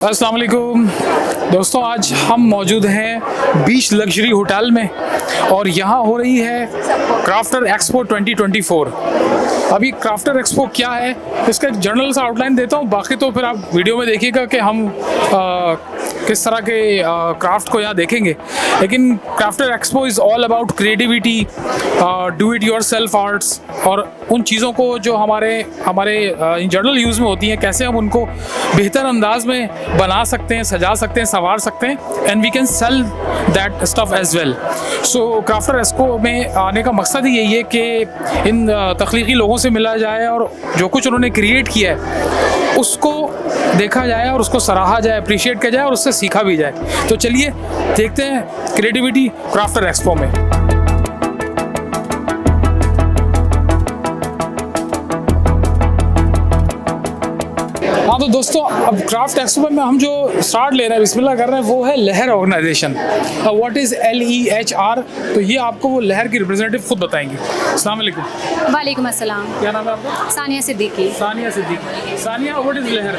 अस्सलाम वालेकुम दोस्तों, आज हम मौजूद हैं बीच लग्जरी होटल में और यहाँ हो रही है क्राफ्टर एक्सपो 2024। अभी क्राफ्टर एक्सपो क्या है इसका एक जनरल सा आउटलाइन देता हूँ, बाकी तो फिर आप वीडियो में देखिएगा कि हम किस तरह के क्राफ्ट को यहाँ देखेंगे। लेकिन crafter expo is all about creativity, do it your self arts और उन चीज़ों को जो हमारे जनरल यूज़ में होती हैं, कैसे हम उनको बेहतर अंदाज में बना सकते हैं, सजा सकते हैं, संवार सकते हैं, and we can sell that stuff as well. So crafter expo में आने का मकसद ही यही है कि इन तख्लीकी लोगों से मिला जाए और जो कुछ उन्होंने क्रिएट किया है उसको देखा जाए और उसको सराहा जाए, अप्रिशिएट किया जाए और उससे सीखा भी जाए। तो चलिए देखते हैं क्रिएटिविटी क्राफ्टर एक्सपो में। हाँ तो दोस्तों, अब क्राफ्ट एक्सपो में हम जो स्टार्ट ले रहे हैं, बिस्मिल्लाह कर रहे हैं, वो है लहर ऑर्गेनाइजेशन। What is LEHR? तो ये आपको वो लहर की रिप्रेजेंटेटिव खुद बताएंगे। अस्सलाम वालेकुम। वालेकुम अस्सलाम। क्या नाम है आपका? सानिया सिद्दीकी। सानिया सिद्दीकी। सानिया, व्हाट इज़ लहर?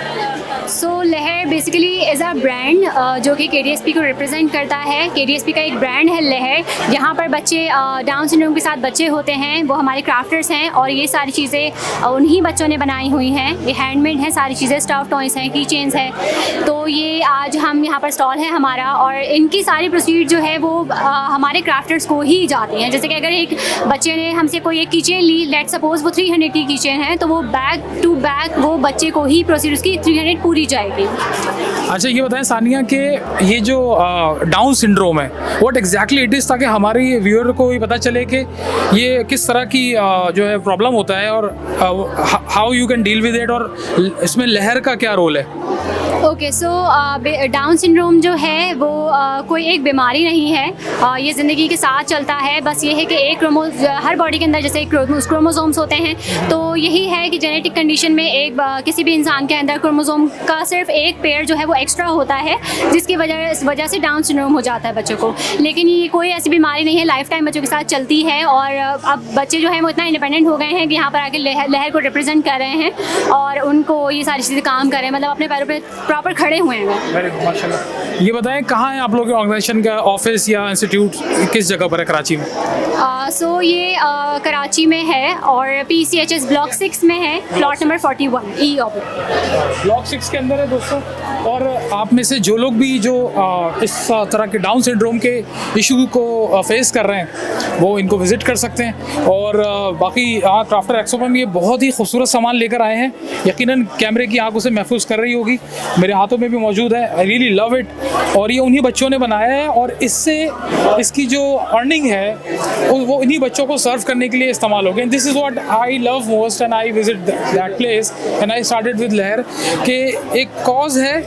सो लहर बेसिकली इज़ अ ब्रांड जो कि KDSP को रिप्रेजेंट करता है। KDSP का एक ब्रांड है लहर, जहाँ पर बच्चे डाउन सिंड्रोम के साथ बच्चे होते हैं, वो हमारे क्राफ्टर्स हैं और ये सारी चीज़ें उन्हीं बच्चों ने बनाई हुई हैं। ये हैंडमेड हैं सारी चीज़ें, स्टफ टॉयज़ हैं, की चेन्स हैं। तो ये आज हम यहाँ पर स्टॉल है हमारा और इनकी सारी प्रोसीड जो है वो हमारे क्राफ्टर्स को ही जाती हैं। जैसे कि अगर एक बच्चे ने हमसे कोई एक की चेन ली, लेट सपोज वो 300 की चेन है, तो वो बैक टू बैक वो बच्चे को ही प्रोसीड उसकी 300 पूरी जाएगी। अच्छा ये बताएं सानिया कि ये जो डाउन सिंड्रोम है व्हाट एग्जैक्टली इट इज़, ताकि हमारी व्यूअर को ये पता चले कि ये किस तरह की जो है प्रॉब्लम होता है और how you can deal with it, और इसमें लहर का क्या रोल है। ओके, सो डाउन सिंड्रोम जो है वो कोई एक बीमारी नहीं है, ये ज़िंदगी के साथ चलता है। बस ये है कि एक हर बॉडी के अंदर जैसे क्रोमोसोम्स होते हैं, तो यही है कि जेनेटिक कंडीशन में एक किसी भी इंसान के अंदर क्रोमोसोम का सिर्फ एक पेयर जो है वो एक्स्ट्रा होता है, जिसकी वजह से डाउन सिंड्रोम हो जाता है बच्चों को। लेकिन ये कोई ऐसी बीमारी नहीं है, लाइफ टाइम बच्चों के साथ चलती है। और अब बच्चे जो हैं वो इतना इंडिपेंडेंट हो गए हैं कि यहाँ पर आके लहर को रिप्रेजेंट कर रहे हैं और उनको ये सारी चीज़ें काम कर रहे हैं, मतलब अपने पैरों पर प्रॉपर खड़े हुए हैं। वेरी गुड, माशाल्लाह। ये बताएं कहाँ है आप लोगों के ऑर्गेनाइजेशन का ऑफिस या इंस्टीट्यूट, किस जगह पर है कराची में? सो ये कराची में है और PCHS ब्लॉक 6 में है, plot number 41 E oblique. Block 6 के अंदर है दोस्तों। और आप में से जो लोग भी जो इस तरह के डाउन सिंड्रोम के इशू को फेस कर रहे हैं वो इनको विज़िट कर सकते हैं। और बाकी यहाँ क्राफ्टर एक्सपो में ये बहुत ही खूबसूरत सामान लेकर आए हैं, यकीनन कैमरे की आंखों से महफूज कर रही होगी, मेरे हाथों में भी मौजूद है। I really love it. और ये उन्हीं बच्चों ने बनाया है और इससे इसकी जो अर्निंग है वो इन्हीं बच्चों को सर्व करने के लिए इस्तेमाल हो गए। This is what I love most and I visit that place and I started with लहर के एक कॉज है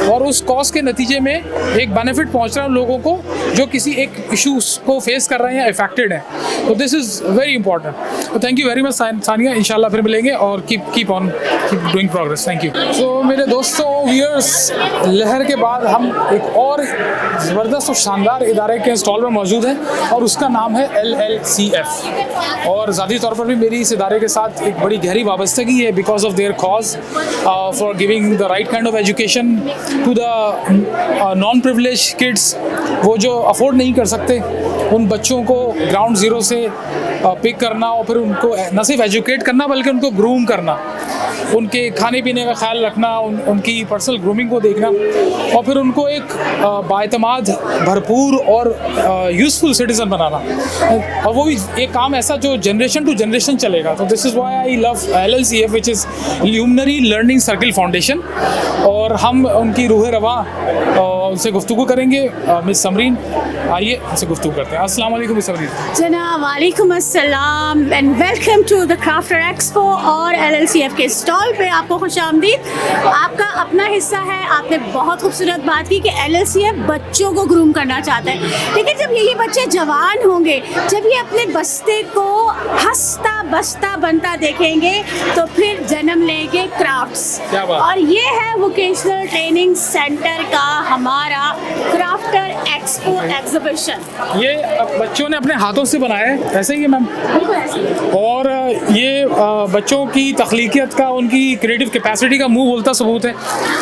और उस कॉज के नतीजे में एक बेनिफिट पहुंच रहा है लोगों को जो किसी एक इशूज़ को फेस कर रहे हैं, अफेक्टेड हैं। तो दिस इज़ वेरी इंपॉर्टेंट। तो thank you very much Sania, इंशाल्लाह फिर मिलेंगे और keep doing progress. Thank you. So मेरे दोस्तों व्यूअर्स, लहर के बाद हम एक और ज़बरदस्त और शानदार इदारे के स्टॉल में मौजूद हैं और उसका नाम है LLCF। और ज़ाती तौर पर भी मेरी इस इदारे के साथ एक बड़ी गहरी वाबस्तगी है because of their cause for giving the right kind of education to the non privilege kids. वो जो अफोर्ड नहीं कर सकते उन बच्चों को ग्राउंड ज़ीरो से पिक करना और फिर उनको न सिर्फ एजुकेट करना बल्कि उनको ग्रूम करना, उनके खाने पीने का ख्याल रखना, उनकी पर्सनल ग्रूमिंग को देखना और फिर उनको एक बाएतमाद, भरपूर और यूज़फुल सिटीज़न बनाना, और वो भी एक काम ऐसा जो जनरेशन टू जनरेशन चलेगा। तो this is why I love LLCF which is luminary learning circle foundation. और हम उनकी रूह रवा उनसे गुफ्तगू करेंगे। मिस समरीन, आइए उनसे गुफ्तगू करते हैं। अस्सलाम वालेकुम मिस समरीन। जनाब वालेकुम अस्सलाम and welcome to the crafter expo और LLCF के स्टॉल पे आपको खुशामदीद। आपका अपना हिस्सा है। आपने बहुत खूबसूरत बात की कि LLCF बच्चों को ग्रूम करना चाहता है, लेकिन जब ये बच्चे जवान होंगे, जब ये अपने बस्ते को हंसता बसता बनता देखेंगे तो फिर जन्म लेंगे क्राफ्ट्स। और ये है वोकेशनल ट्रेनिंग सेंटर का हमारा क्राफ्टर एक्सपो एग्जीबिशन। ये बच्चों ने अपने हाथों से बनाया है, ऐसे ही मैं मैम। और ये बच्चों की तख्लीकियत का, उनकी क्रिएटिव कैपेसिटी का मुंह बोलता सबूत है।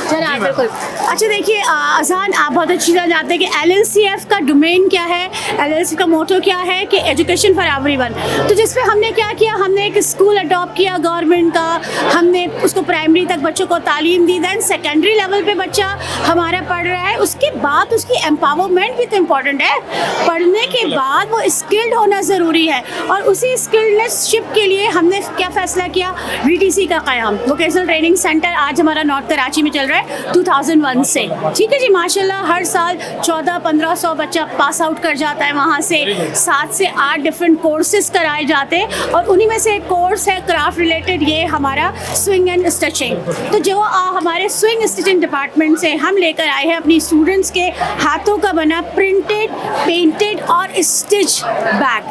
जनाब बिल्कुल। अच्छा देखिए अजान, आप बहुत अच्छी तरह जानते हैं कि LLCF का डोमेन क्या है, LLCF का मोटो क्या है कि एजुकेशन फॉर एवरीवन। तो जिसमें हमने क्या किया, हमने एक स्कूल अडॉप्ट किया गवर्नमेंट का, हमने उसको प्राइमरी तक बच्चों को तालीम दी, दैन सेकेंडरी लेवल पे बच्चा हमारा पढ़ रहा है, उसके बाद उसकी एम्पावरमेंट भी तो इम्पॉर्टेंट है। पढ़ने के बाद वो स्किल्ड होना ज़रूरी है, और उसी स्किल्डनेसशिप के लिए हमने क्या फ़ैसला किया, VTC का क़याम, वोकेशनल ट्रेनिंग सेंटर आज हमारा नॉर्थ कराची में चल रहा है 2001 से। ठीक है जी, माशाल्लाह हर साल 1400-1500 बच्चा पास आउट कर जाता है वहाँ से। 7 से 8 डिफरेंट कोर्सेज कराए जाते हैं, और उन्हीं में से एक कोर्स है क्राफ्ट रिलेटेड, ये हमारा स्विंग एंड स्टिचिंग। तो जो हमारे स्विंग स्टिचिंग डिपार्टमेंट से हम लेकर आए हैं अपनी स्टूडेंट्स के हाथों का बना प्रिंटेड, पेंटेड और स्टिच बैग।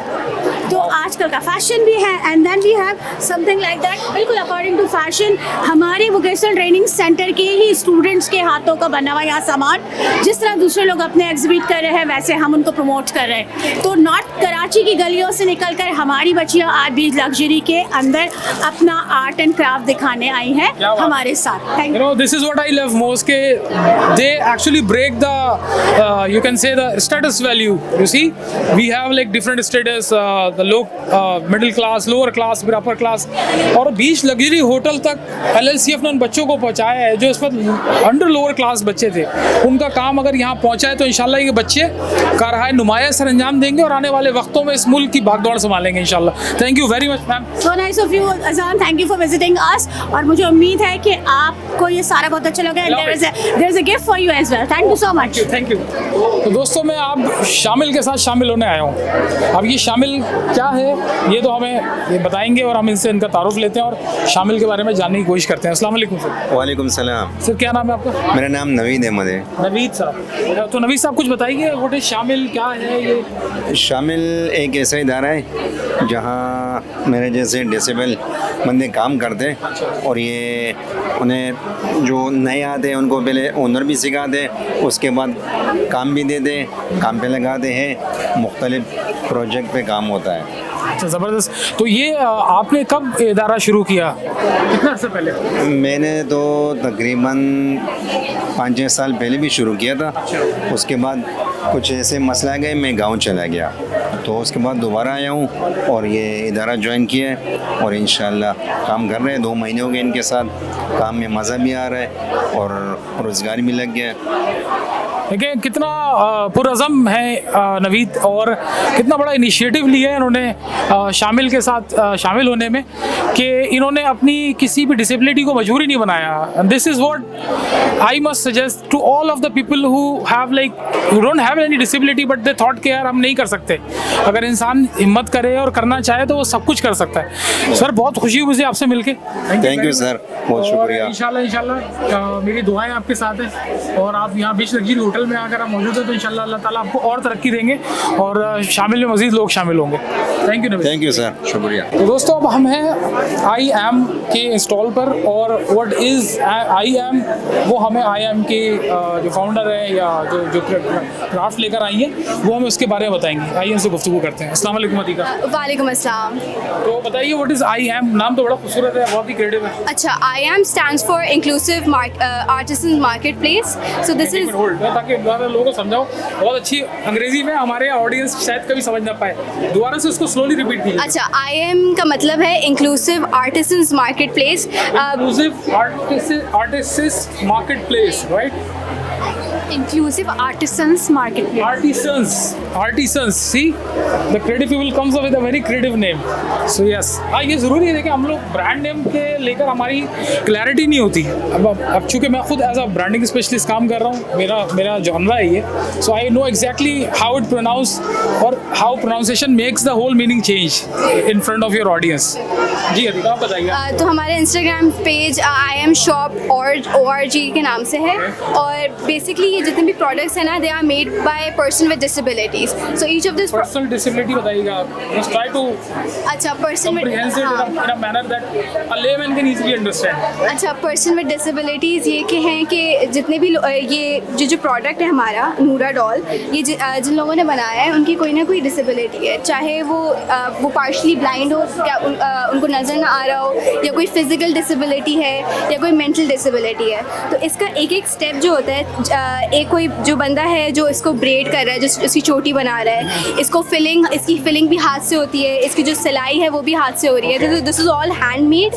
तो आजकल का फैशन भी है, and then we have something like that, बिल्कुल अकॉर्डिंग टू फैशन। हमारे वोकेशनल ट्रेनिंग सेंटर के ही स्टूडेंट्स के हाथों का बना हुआ यहाँ सामान, जिस तरह दूसरे लोग अपने एग्जिबिट कर रहे हैं वैसे हम उनको प्रमोट कर रहे हैं। तो नॉर्थ कराची की गलियों से निकलकर हमारी बच्चियाँ आज भी लग्जरी के अंदर अपना आर्ट एंड क्राफ्ट दिखाने आई हैं हमारे साथ। You know, this is what I love most, के they actually break the you can say the status value. You see, we have like different status, the low, middle class, lower class, फिर upper class, और बीच luxury hotel तक LLCF ने उन बच्चों को पहुंचाया है जो इस पर अंडर लोअर क्लास बच्चे थे। उनका काम अगर यहाँ पहुंचा है तो इंशाल्लाह ये बच्चे कारहाय नुमाया सर अंजाम देंगे और आने वाले वक्तों में इस मुल्क की भागदौड़ संभालेंगे इंशाल्लाह। Thank you very much ma'am. So nice of you Azan, thank you for visiting us, और मुझे उम्मीद है कि आपको ये सारा बहुत अच्छा लगा। There is a gift for you as well. Thank you so much. Thank you. तो दोस्तों मैं आप शामिल के साथ शामिल होने आया हूँ। अब ये शामिल क्या है ये तो हमें ये बताएंगे और हम इनसे इनका तारुफ लेते हैं और शामिल के बारे में जानने की कोशिश करते हैं। अस्सलाम वालेकुम सर। वालेकुम सलाम। सर क्या नाम है आपका? मेरा नाम नवीद अहमद है। नवीद साहब, तो नवीद साहब कुछ बताइए व्हाट इज शामिल, क्या है ये? शामिल एक ऐसा इदारा है जहाँ मेरे जैसे डिसेबल बंदे काम करते हैं, और ये उन्हें जो नए आते हैं उनको पहले ओनर भी सिखाते हैं, उसके बाद काम भी देते हैं, काम पे लगाते हैं, मुख्तलिफ प्रोजेक्ट पे काम होता है। अच्छा ज़बरदस्त। तो ये आपने कब इदारा शुरू किया, कितना अर्से पहले? मैंने तो तकरीबन 5-6 साल पहले भी शुरू किया था। उसके बाद कुछ ऐसे मसला गए, मैं गांव चला गया, तो उसके बाद दोबारा आया हूँ और ये इदारा ज्वाइन किया है, और इंशाल्लाह काम कर रहे हैं। 2 महीने हो गए इनके साथ, काम में मज़ा भी आ रहा है और रोज़गार भी लग गया है। देखिए कितना पुरअज़म है नवीद, और कितना बड़ा इनिशिएटिव लिया है इन्होंने शामिल के साथ शामिल होने में, कि इन्होंने अपनी किसी भी डिसेबिलिटी को मजबूरी नहीं बनाया। This is what I must suggest to all of the people who have like who don't have any disability but they thought के यार हम नहीं कर सकते। अगर इंसान हिम्मत करे और करना चाहे तो वो सब कुछ कर सकता है। सर बहुत खुशी हुई मुझे आपसे मिलके। थैंक यू सर, बहुत शुक्रिया। इंशाल्लाह मेरी दुआएं आपके साथ हैं, और आप यहाँ बीच लग्जरी होटल में अगर आप मौजूद हैं तो इंशाल्लाह अल्लाह ताला आपको और तरक्की देंगे और शामिल में मज़ीद लोग शामिल होंगे। Thank you Naveed. Thank you sir, शुक्रिया। तो दोस्तों अब हम हैं IAM के स्टॉल पर, और व्हाट इज़ IAM, वो हमें IAM के जो फाउंडर है या जो क्राफ्ट लेकर आई हैं वो हमें उसके बारे में बताएंगी। आइए उनसे गुफ्तगू करते हैं। अस्सलाम वालेकुम अतीका। वालेकुम अस्सलाम। तो बताइए व्हाट इज़ IAM, नाम तो बड़ा खूबसूरत है, बहुत ही क्रिएटिव है। अच्छा, IAM stands for Inclusive Artisans Marketplace. So this is ताकि दोबारा लोगों को समझाओ, बहुत अच्छी अंग्रेजी में हमारे ऑडियंस शायद कभी समझ ना पाए, दोबारा से उसको स्लोली रिपीट कीजिए। अच्छा, IAM का मतलब है inclusive artisans market place. Inclusive artists marketplace, right? Inclusive artisans market place. Artisans, see, the creative people comes up with a very creative name. So yes, हाँ ये ज़रूरी है। देखिए हम लोग ब्रांड नेम के लेकर हमारी क्लैरिटी नहीं होती। अब चूँकि मैं खुद एज अ ब्रांडिंग स्पेशलिस्ट काम कर रहा हूँ, मेरा जॉनरा है ये, so I know exactly how it pronounce और how pronunciation makes the whole meaning change in front of your audience. जी अदिका आप बताइए। तो हमारे Instagram page IAM Shop ORG के नाम से है, और बेसिकली ये जितने भी प्रोडक्ट्स हैं ना, they are made by person with disabilities. So each of this personal disability बताइएगा, जस्ट ट्राई टू अच्छा person with comprehensive in a manner that a layman can easily understand. अच्छा पर्सन विद डिसेबिलिटीज़ ये कि हैं कि जितने भी ये जो प्रोडक्ट है हमारा नूरा डॉल, ये जिन लोगों ने बनाया है उनकी कोई ना कोई डिसेबिलिटी है, चाहे वो पार्शली ब्लाइंड हो, क्या उनको नज़र ना आ रहा हो, या कोई फिजिकल डिसेबिलिटी है या कोई मेंटल डिसेबिलिटी है. तो इसका एक एक स्टेप जो होता है, एक कोई जो बंदा है जो इसको ब्रेड कर रहा है, जो इसकी चोटी बना रहा है, इसकी फिलिंग भी हाथ से होती है, इसकी जो सिलाई है वो भी हाथ से हो रही है. This is all handmade.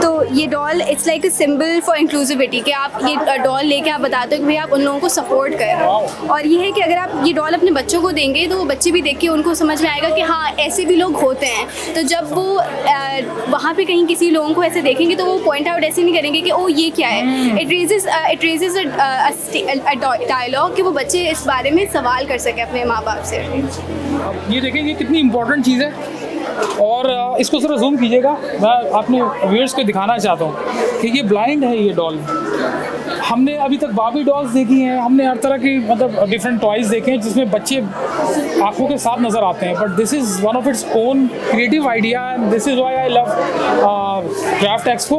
तो ये doll it's like a symbol for inclusivity कि आप ये डॉल लेके आप बताते हो कि भाई आप उन लोगों को सपोर्ट करें. और ये है कि अगर आप ये डॉल अपने बच्चों को देंगे तो वो बच्चे भी देख के उनको समझ में आएगा कि हाँ ऐसे भी लोग होते हैं. तो जब वो वहाँ पे कहीं किसी लोगों को ऐसे देखेंगे तो वो पॉइंट आउट ऐसे नहीं करेंगे कि ओ ये क्या है. इट रेजेस अ डायलॉग कि वो बच्चे इस बारे में सवाल कर सके अपने माँ बाप से. ये देखेंगे कितनी इंपॉर्टेंट चीज़ है. और इसको थोड़ा जूम कीजिएगा, मैं अपने व्यूअर्स को दिखाना चाहता हूँ कि ये ब्लाइंड है ये डॉल. हमने अभी तक बार्बी डॉल्स देखी हैं, हमने हर तरह की मतलब डिफरेंट टॉयज़ देखे हैं जिसमें बच्चे आंखों के साथ नज़र आते हैं, but this is one of its own creative idea and this is why I love craft expo.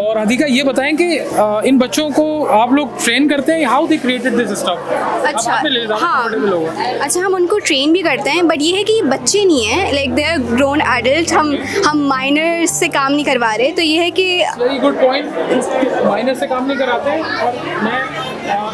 और अधिका ये बताएं कि इन बच्चों को आप लोग ट्रेन करते हैं, how they created this stuff. अच्छा हाँ, अच्छा हम उनको ट्रेन भी करते हैं, बट ये है कि ये बच्चे नहीं हैं, like they are grown adult. हम माइनर्स से काम नहीं करवा रहे. तो ये है कि वेरी गुड पॉइंट, माइनर से काम नहीं कराते हैं. और मैं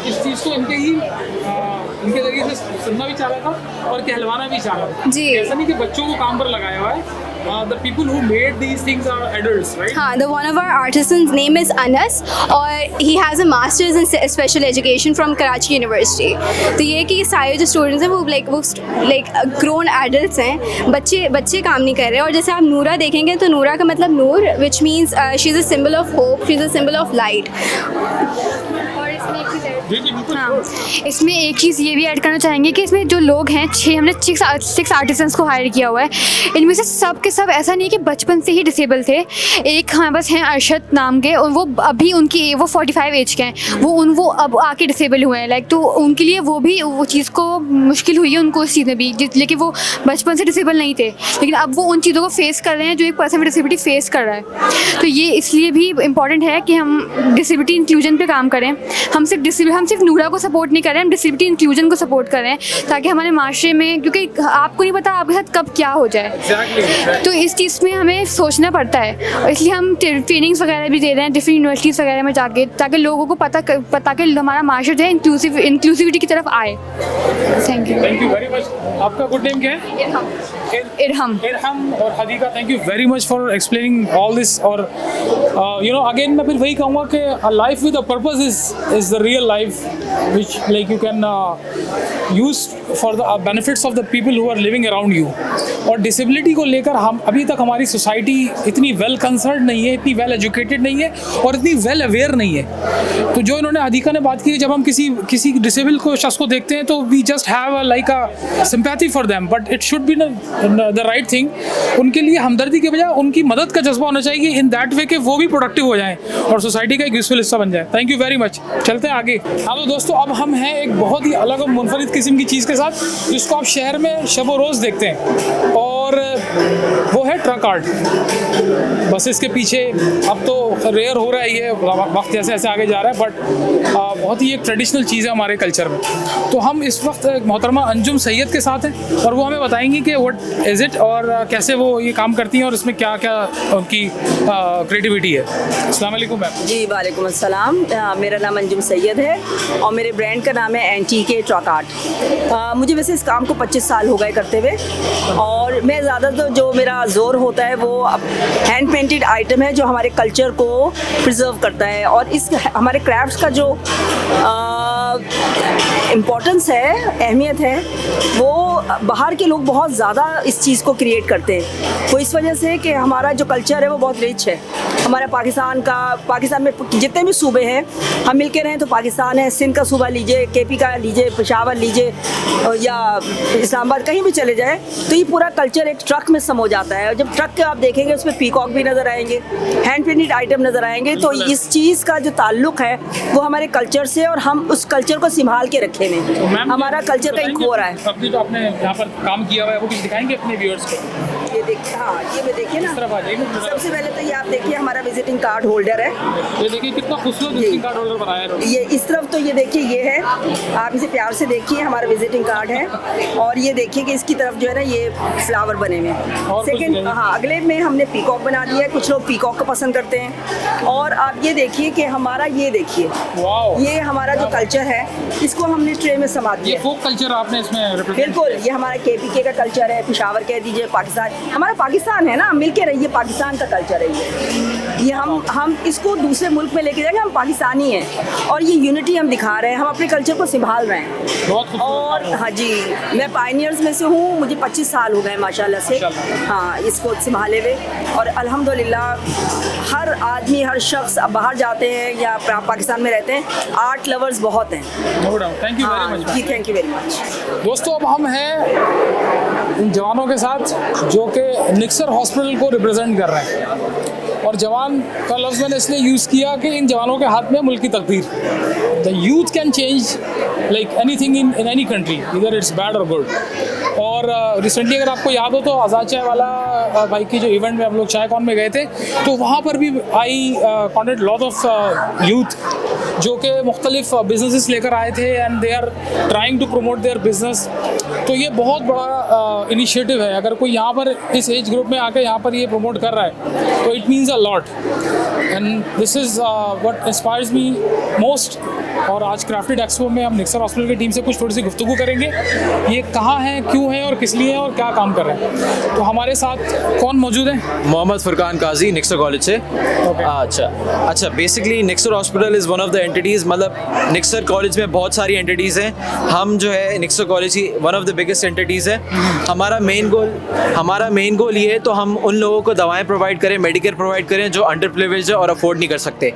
इस चीज़ को इनके जरिए से सुनना भी चाह रहा था और कहलवाना भी चाह रहा था जी. ऐसा नहीं कि बच्चों को काम पर लगाया हुआ है. The people who made these things are adults, right? हाँ, one of our artisans' name is Anas, और he has a master's in special education from Karachi University. तो ये कि सारे जो स्टूडेंट्स हैं वो लाइक ग्रोन एडल्ट्स हैं, बच्चे काम नहीं कर रहे. और जैसे आप नूरा देखेंगे तो नूरा का मतलब Noor, which means she is a symbol of hope, she is a symbol of light. हाँ, इसमें एक चीज़ ये भी ऐड करना चाहेंगे कि इसमें जो लोग हैं हमने 6 आर्टिसंस को हायर किया हुआ है. इनमें से सब के सब ऐसा नहीं है कि बचपन से ही डिसेबल थे. एक हमारे पास हैं अरशद नाम के, और वो अभी उनकी वो 45 एज के हैं, वो अब आके डिसेबल हुए हैं. लाइक तो उनके लिए वो चीज़ को मुश्किल हुई है उनको इस चीज़ में भी, लेकिन वो बचपन से डिसेबल नहीं थे, लेकिन अब वो उन चीज़ों को फेस कर रहे हैं जो एक पर्सन विद डिसेबिलिटी फेस कर रहा है. तो ये इसलिए भी इम्पॉर्टेंट है कि हम डिसेबिलिटी इंक्लूजन पे काम करें. हम सिर्फ नूरा को सपोर्ट नहीं कर रहे हैं, हम डिसेबिलिटी इंक्लूजन को सपोर्ट कर रहे हैं, ताकि हमारे माशरे में, क्योंकि आपको नहीं पता आपके साथ कब क्या हो जाए. तो इस चीज़ में हमें सोचना पड़ता है. इसलिए हम ट्रेनिंग्स वगैरह भी दे रहे हैं डिफरेंट यूनिवर्सिटीज़ वगैरह में जाके, ताकि लोगों को पता कि हमारा माशरा जो है इंक्लूसिविटी की तरफ आए. Thank you very much. आपका गुड नेम क्या है? इरहम. और Hadika, thank you very much for explaining all this. और अगेन मैं फिर वही कहूँगा कि life with a purpose is the real life which like you can use for the benefits of the people who are living around you. और disability को लेकर हम अभी तक हमारी सोसाइटी इतनी वेल कंसर्न नहीं है, इतनी वेल एजुकेटेड नहीं है और इतनी वेल अवेयर नहीं है. तो जो इन्होंने अधिका ने बात की, जब हम किसी डिसेबल को शख्स को देखते हैं तो we just have like a sympathy for them, but it should be the right thing. उनके लिए हमदर्दी के बजाय उनकी मदद का जज्बा होना चाहिए इन दैट वे कि वो भी प्रोडक्टिव हो जाएं और सोसाइटी का एक यूजफुल हिस्सा बन जाए. Thank you very much. चलते हैं आगे. हाँ तो दोस्तों, अब हम हैं एक बहुत ही अलग और मुनफरिद किस्म की चीज़ के साथ, जिसको आप शहर में शब रोज़ देखते हैं, और वो है ट्रक आर्ट. बस इसके पीछे अब तो रेयर हो रहा है, ये वक्त जैसे ऐसे आगे जा रहा है, बट बहुत ही एक ट्रेडिशनल चीज़ है हमारे कल्चर में. तो हम इस वक्त मोहतरमा अंजुम सैयद के साथ हैं और वो हमें बताएंगी कि व्हाट इज़ इट और कैसे वो ये काम करती हैं और इसमें क्या क्या उनकी क्रिएटिविटी है. अस्सलाम वालेकुम मैम. जी वालेकुम अस्सलाम. मेरा नाम अंजुम सैयद है और मेरे ब्रांड का नाम है एंटीके ट्रक आर्ट. मुझे वैसे इस काम को 25 साल हो गए करते हुए, और मैं ज़्यादातर जो मेरा जोर होता है वो हैंड पेंटेड आइटम है जो हमारे कल्चर को प्रिजर्व करता है. और इस हमारे क्राफ्ट्स का जो इम्पोर्टेंस है, अहमियत है, वो बाहर के लोग बहुत ज़्यादा इस चीज़ को क्रिएट करते हैं। वो इस वजह से कि हमारा जो कल्चर है वो बहुत रिच है। हमारा पाकिस्तान में जितने भी सूबे हैं हम मिल के रहें तो पाकिस्तान है। सिंध का सूबा लीजिए, केपी का लीजिए, पेशावर लीजिए या इस्लामाबाद, कहीं भी चले जाए तो ये पूरा कल्चर एक ट्रक में समो जाता है। जब ट्रक के आप देखेंगे उसमें पीकॉक भी नज़र आएंगे, हैंड पेंटेड आइटम नज़र आएंगे। तो इस चीज़ का जो ताल्लुक है वो हमारे कल्चर से, और हम उस कल्चर को संभाल के रखे हुए हैं। हमारा कल्चर का एक खो रहा है। अभी जो आपने यहाँ पर काम किया हुआ है वो कुछ दिखाएंगे अपने व्यूअर्स को? ये देखिए, हाँ ये में देखिए ना, सबसे पहले तो ये आप देखिए हमारा विजिटिंग कार्ड होल्डर है। ये देखिए कितना खूबसूरत विजिटिंग कार्ड होल्डर बनाया है। ये इस तरफ तो ये देखिए, ये है, आप इसे प्यार से देखिए, हमारा विजिटिंग कार्ड है। और ये देखिए कि इसकी तरफ जो है ना ये फ्लावर बने हुए हैं। सेकंड, हाँ अगले में हमने पीकॉक बना दिया है। कुछ लोग पीकॉक को पसंद करते हैं। और आप ये देखिए कि हमारा, ये देखिए ये हमारा जो कल्चर है इसको हमने ट्रे में समा दिया। ये फोक कल्चर आपने इसमें रिप्रेजेंट। बिल्कुल, ये हमारा KPK का कल्चर है, पेशावर कह दीजिए, पाकिस्तान, हमारा पाकिस्तान है ना, मिल के रहिए, पाकिस्तान का कल्चर है ये हम इसको दूसरे मुल्क में लेके जाएंगे। हम पाकिस्तानी हैं और ये यूनिटी हम दिखा रहे हैं, हम अपने कल्चर को संभाल रहे हैं। और हाँ जी, मैं पायनियर्स में से हूँ, मुझे 25 साल हो गए माशाल्लाह से, हाँ इसको संभाले हुए। और अल्हम्दुलिल्लाह हर आदमी, हर शख्स, अब बाहर जाते हैं या पाकिस्तान में रहते हैं, आर्ट लवर्स बहुत हैं। Thank you very much ji, thank you very much. दोस्तों, अब हम हैं इन जवानों के साथ जो कि निक्सर हॉस्पिटल को रिप्रेजेंट कर रहे हैं। और जवान का लफ्ज़ मैंने इसलिए यूज़ किया कि इन जवानों के हाथ में मुल्क की तकदीर। The youth can change like anything in any country, इधर इट्स बैड और गुड। और रिसेंटली अगर आपको याद हो तो आज़ाद चाय वाला भाई की जो इवेंट में हम लोग चाय कॉन में गए थे, तो वहाँ पर भी I contact lot of youth जो कि मुख्तलिफ बिजनेसेस लेकर आए थे and they are trying to promote their business. तो ये बहुत बड़ा इनिशिएटिव है। अगर कोई यहाँ पर इस एज ग्रुप में आकर यहाँ पर ये प्रमोट कर रहा है तो it means a lot, and this is what inspires me most. और आज क्राफ्टेड एक्सपो में हम निक्सर हॉस्पिटल की टीम से कुछ थोड़ी सी गुफ्तगू करेंगे, ये कहाँ है, क्यों है और किस लिए है और क्या काम कर रहे हैं। तो हमारे साथ कौन मौजूद है? मोहम्मद फुरकान काजी, निक्सर कॉलेज से। अच्छा, basically निक्सर hospital is one of the entities, मतलब निक्सर कॉलेज में बहुत सारी एंटिटीज़ हैं। हम जो है निक्सर कॉलेज की one of the biggest entities है। हमारा मेन गोल ये है तो हम उन लोगों को दवाएं प्रोवाइड करें, मेडिकेयर प्रोवाइड करें जो अंडर प्रिविलेज्ड है और अफोर्ड नहीं कर सकते।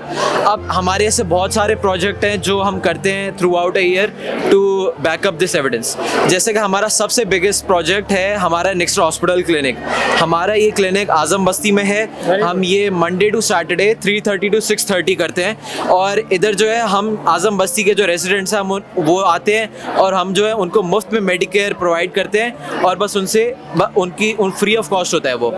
अब हमारे ऐसे बहुत सारे प्रोजेक्ट हैं जो हम करते हैं throughout a year to backup this evidence. जैसे कि हमारा सबसे बिगेस्ट प्रोजेक्ट है हमारा निक्सर हॉस्पिटल क्लिनिक। हमारा ये क्लिनिक आजम बस्ती में है। हम ये मंडे टू सैटरडे 3:30 to 6:30 करते हैं। और इधर जो है हम आजम बस्ती के जो रेजिडेंट्स हैं हम वो आते हैं और हम जो है उनको मुफ्त में मेडिकेयर प्रोवाइड करते हैं और बस उनसे उन फ्री ऑफ कॉस्ट होता है वो।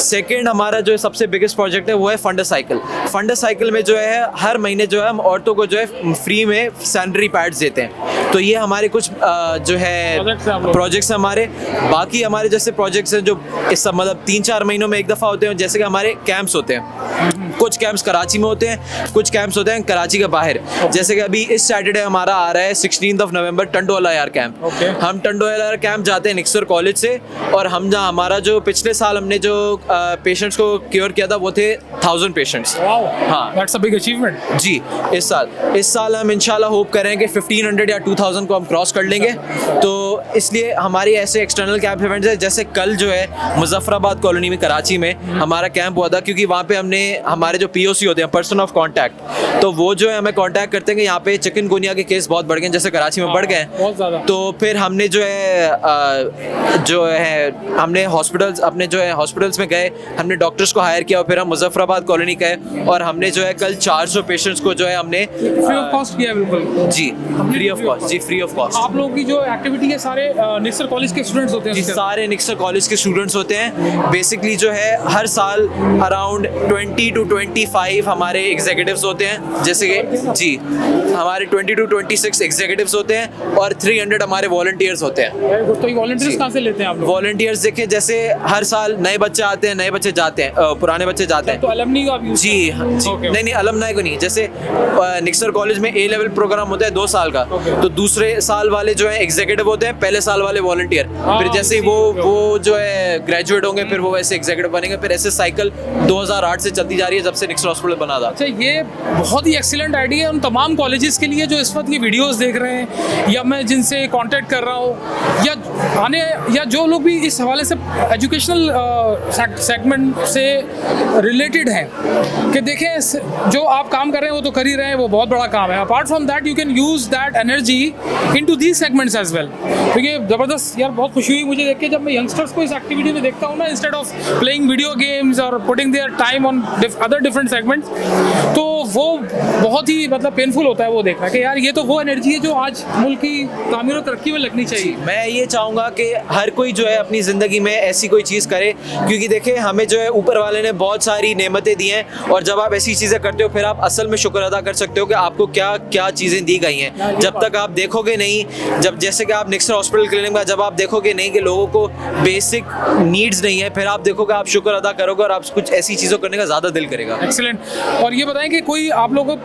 सेकेंड हमारा जो सबसे बिगेस्ट प्रोजेक्ट है वो है फंडर साइकिल। फंडर साइकिल में जो है हर महीने जो है हम औरतों को जो है फ्री में सैनिटरी पैड्स देते हैं। तो ये हमारे कुछ जो है प्रोजेक्ट्स हैं हमारे। बाकी हमारे जैसे प्रोजेक्ट्स हैं जो इस सब मतलब 3-4 महीनों में एक दफ़ा होते हैं। जैसे कि हमारे कैंप्स होते हैं, कुछ कैंप्स कराची में होते हैं, कुछ कैंप्स होते हैं कराची के बाहर। जैसे कि अभी इस सैटरडे हमारा आ रहा है 16 नवंबर टंडोला यार कैंप। हम टंडोला यार कैंप जाते हैं निक्सर कॉलेज से। और हम जहाँ हमारा जो पिछले साल हमने जो पेशेंट्स को क्योर किया था वो थे 1000 पेशेंट्स। हाँ, दैट्स अ बिग अचीवमेंट। जी, इस साल हम इंशाल्लाह होप करेंगे 1500 या 2000 को हम क्रॉस कर लेंगे। तो इसलिए हमारी ऐसे एक्सटर्नल कैंप इवेंट्स है। जैसे कल जो है मुजफ्फराबाद कॉलोनी में कराची में हमारा कैंप हुआ था, क्योंकि वहाँ पे हमने हमारे जो POC होते हैं, पर्सन ऑफ कॉन्टैक्ट, तो वो जो है हमें कॉन्टैक्ट करते हैं कि यहाँ पे चिकनगुनिया के केस बहुत बढ़ गए, जैसे कराची में बढ़ गए बहुत ज़्यादा। तो फिर हमने जो है हमने हॉस्पिटल्स में गए, हमने डॉक्टर्स को हायर किया और फिर हम मुजफ्फराबाद कॉलोनी गए और हमने जो है कल 400 पेशेंट्स को जो है हमने फ्री ऑफ कॉस्ट किया। बिल्कुल जी, फ्री ऑफ कॉस्ट। जी, फ्री ऑफ कॉस्ट। आप लोगों की जो एक्टिविटी है सारे निक्सर कॉलेज के स्टूडेंट्स होते हैं? जी, सारे निक्सर कॉलेज के स्टूडेंट्स होते हैं। बेसिकली जो है हर साल अराउंड 20 to 25 हमारे एग्जीक्यूटिव्स होते हैं। जैसे कि जी हमारे 20 to 26 एग्जीक्यूटिव्स होते हैं और 300 हमारे वॉलंटियर्स होते हैं। तो ये वॉलंटियर्स कहाँ से लेते हैं आप लोग? वॉलंटियर्स देखिए, जैसे हर साल नए बच्चे आते हैं, नए बच्चे जाते हैं, पुराने बच्चे जाते हैं। तो अलमनी का आप यूज़? जी, नहीं अलमनाई को नहीं। जैसे निक्सर कॉलेज में A लेवल प्रोग्राम होता है 2 साल का, तो दूसरे साल वाले जो है एग्जीक्यूटिव होते हैं, पहले साल वाले वॉलंटियर। फिर जैसे ही वो जो है ग्रेजुएट होंगे फिर वो वैसे एग्जीक्यूटिव बनेंगे। फिर ऐसे साइकिल 2008 से चलती जा रही है, जब जब से निक्सर हॉस्पिटल बना था। अच्छा, ये बहुत ही एक्सीलेंट आइडिया है उन तमाम कॉलेजेस के लिए जो इस वक्त ये वीडियोस देख रहे हैं, या मैं जिनसे कांटेक्ट कर रहा हूँ, या जो लोग भी इस हवाले से एजुकेशनल सेगमेंट से रिलेटेड हैं, कि देखें जो आप काम कर रहे हैं वो तो कर ही रहे हैं, वो बहुत बड़ा काम है। Apart from that you can use that energy into these segments as well. तो ये ज़बरदस्त यार, बहुत खुशी हुई मुझे देख के जब मैं यंगस्टर्स को इस एक्टिविटी में देखता हूँ ना, instead of playing video games और putting their time on other different segments, तो वो बहुत ही मतलब पेनफुल होता है वो देखना कि यार ये तो वो एनर्जी है जो आज मुल्क की तामीर और तरक्की में लगनी चाहिए। मैं ये चाहूँगा कि हर कोई जो है अपनी ज़िंदगी में ऐसी कोई चीज़ करे, क्योंकि देखिए हमें जो है ऊपर वाले ने बहुत सारी नेमतें दी हैं, और जब आप ऐसी चीज़ें करते हो फिर आप असल में शुक्र अदा कर सकते हो कि आपको क्या क्या चीज़ें दी गई हैं। जब तक आप देखोगे नहीं, जब जैसे कि आप निक्सर हॉस्पिटल क्लिनिक में जब आप देखोगे नहीं कि लोगों को बेसिक नीड्स नहीं है, फिर आप देखोगे, आप शुक्र अदा करोगे और आप कुछ ऐसी चीज़ों करने का ज़्यादा दिल करेगा। एक्सीलेंट। और ये बताएं कि कोई आप लोगों को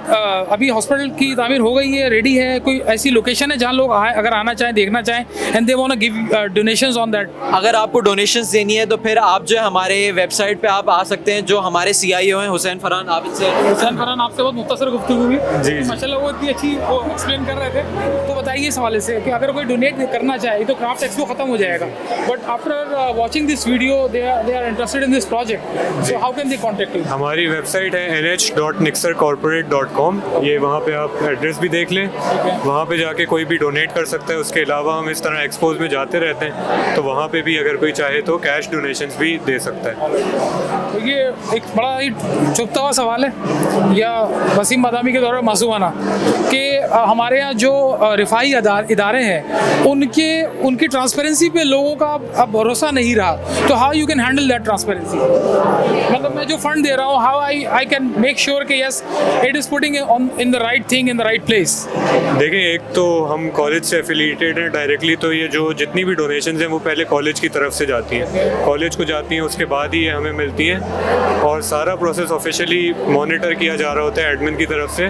अभी हॉस्पिटल की तामीर हो गई है, रेडी है, कोई ऐसी लोकेशन है जहाँ लोग आए, अगर आना चाहें, देखना चाहें, and they want to give donations on that? अगर आपको डोनेशंस देनी है तो फिर आप जो है हमारे वेबसाइट पे आप आ सकते हैं, जो हमारे CIO हैं हुसैन फरहान आबिद सर। हुसैन फरहान, आपसे बहुत मुख्तसर गुफ्तगू हुई जी, माशाल्लाह वो इतनी अच्छी वो एक्सप्लेन कर रहे थे। तो बताइए इस हवाले से कि अगर कोई डोनेट करना चाहे तो क्राफ्ट एक्सपो खत्म हो जाएगा, but after watching this video they are interested in this project, so how can they contact you? हमारी वेबसाइट है nh.nixercorporate.com। ये वहाँ पे आप एड्रेस भी देख लें, वहाँ पे जाके कोई भी डोनेट कर सकता है। उसके अलावा हम इस तरह एक्सपोज में जाते रहते हैं, तो वहाँ पे भी अगर कोई चाहे तो कैश डोनेशंस भी दे सकता है। तो ये एक बड़ा ही चुभता हुआ सवाल है या वसीम बादामी के दौरान मासूमाना कि हमारे यहाँ जो रिफाई इदारे हैं उनकी ट्रांसपेरेंसी पे लोगों का अब भरोसा नहीं रहा, तो how you can handle that transparency? मतलब मैं जो फंड दे रहा हूँ, how I can make sure कि yes it is putting in the right thing in the right place? देखिए, एक तो हम कॉलेज से एफिलिएटेड हैं डायरेक्टली, तो ये जो जितनी भी डोनेशंस हैं वो पहले कॉलेज की तरफ से जाती हैं, कॉलेज को जाती हैं, उसके बाद ही ये हमें मिलती हैं, और सारा प्रोसेस ऑफिशियली मॉनिटर किया जा रहा होता है एडमिन की तरफ से,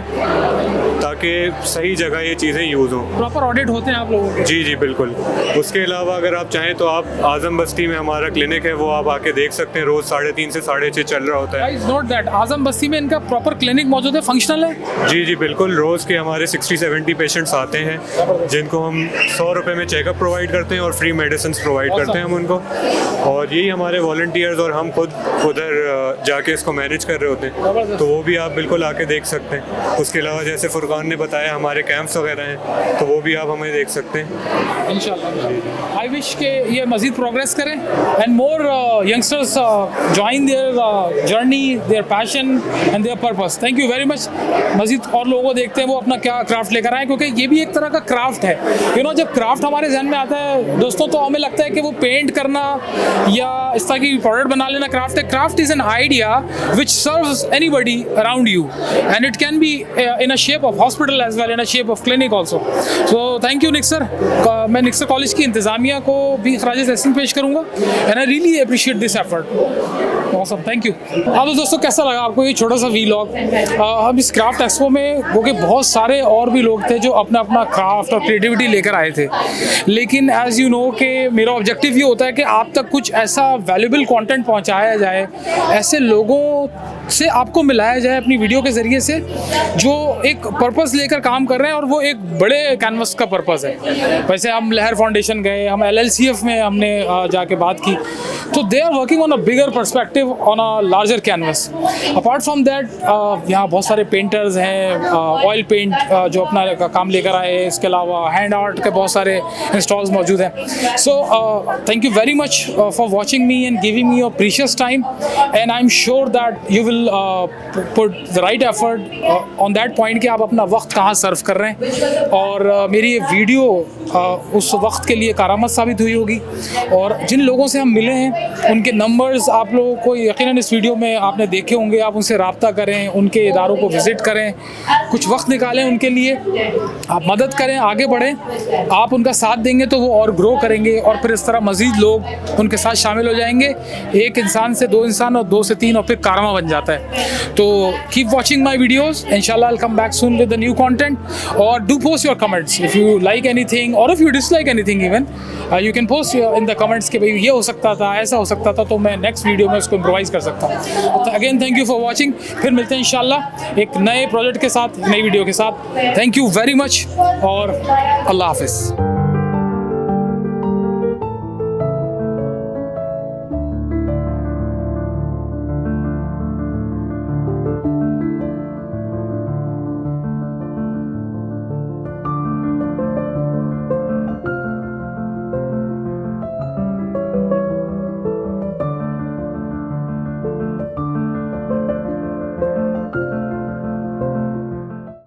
ताकि सही जगह ये चीज़ें यूज़ हों। प्रॉपर ऑडिट होते हैं आप लोगों के? जी बिल्कुल। उसके अलावा अगर आप चाहें तो आप आज़म बस्ती में हमारा क्लिनिक है, वो आप आके देख सकते हैं, रोज़ 3:30 से 6:30 चल रहा होता है। नोट दैट आज़म बस्ती में इनका प्रॉपर क्लिनिक मौजूद है, फंक्शनल है? जी बिल्कुल। रोज़ के हमारे 60-70 पेशेंट्स आते हैं, जिनको हम 100 रुपये में चेकअप प्रोवाइड करते हैं और फ्री मेडिसिन प्रोवाइड करते हैं हम उनको, और यही हमारे वॉलंटियर्स और हम खुद उधर जाके इसको मैनेज कर रहे होते हैं, तो वो भी आप बिल्कुल आके देख सकते हैं। उसके अलावा जैसे फुरकान ने बताया हमारे कैंप्स वगैरह हैं, तो वो भी आप हमें देख सकते हैं इंशाल्लाह। आई विश के ये मज़ीद प्रोग्रेस करें and more youngsters join their journey, their passion and there purpose. Thank you very much. मज़ीद और लोगों को देखते हैं वो अपना क्या क्राफ्ट लेकर आए, क्योंकि ये भी एक तरह का क्राफ्ट है। यू नो, जब क्राफ्ट हमारे जहन में आता है दोस्तों, तो हमें लगता है कि वो पेंट करना या इस तरह की प्रोडक्ट बना लेना क्राफ्ट है। Craft is an idea which serves anybody around you, and it can be in a shape of hospital as well, in a shape of clinic also. So thank you निक्सर। मैं निक्सर college की इंतज़ामिया को भी खराज तहसीन पेश करूँगा, and I really appreciate this effort. Awesome, thank you। हाँ तो दोस्तों, कैसा लगा आपको ये छोटा सा वीलॉग? हम इस क्राफ्ट एक्सपो में क्योंकि बहुत सारे और भी लोग थे जो अपना अपना क्राफ्ट और क्रिएटिविटी लेकर आए थे, लेकिन एज यू नो कि मेरा ऑब्जेक्टिव ये होता है कि आप तक कुछ ऐसा वैल्यूबल कंटेंट पहुंचाया जाए, ऐसे लोगों से आपको मिलाया जाए अपनी वीडियो के ज़रिए से जो एक पर्पस लेकर काम कर रहे हैं, और वो एक बड़े कैनवस का पर्पस है। वैसे हम लहर फाउंडेशन गए, हम LLCF में हमने जाके बात की, तो they are working on a bigger perspective on a larger canvas. Apart from that यहाँ बहुत सारे पेंटर्स हैं, ऑयल पेंट जो अपना काम लेकर आए, इसके अलावा हैंड आर्ट के बहुत सारे इंस्टॉल्स मौजूद हैं। So thank you very much for watching me and giving me your precious time, and I am sure that you will put the right effort on that point कि आप अपना वक्त कहाँ सर्व कर रहे हैं, और मेरी ये वीडियो उस वक्त के लिए कारामत साबित हुई होगी। और जिन लोगों से हम मिले हैं उनके नंबर्स आप लोगों को यकीनन इस वीडियो में आपने देखे होंगे। आप उनसे रब्ता करें, उनके इदारों को विज़िट करें, कुछ वक्त निकालें उनके लिए, आप मदद करें, आगे बढ़ें। आप उनका साथ देंगे तो वो और ग्रो करेंगे, और फिर इस तरह मज़ीद लोग उनके साथ शामिल हो जाएंगे। एक इंसान से 2 इंसान, और 2 से 3, और फिर कारमा बन जाता है। तो कीप वॉचिंग माई वीडियोज़, इंशाल्लाह I'll come back soon with the new content, or do post your comments if you like anything or if you dislike anything even, you can post in the comments कि भाई ये हो सकता था, ऐसा हो सकता था, तो मैं नेक्स्ट वीडियो में उसको आपको इम्प्रोवाइज़ कर सकता हूँ। तो again thank you for watching, फिर मिलते हैं इंशाल्लाह एक नए प्रोजेक्ट के साथ, नई वीडियो के साथ। थैंक यू वेरी मच और अल्लाह हाफिज़।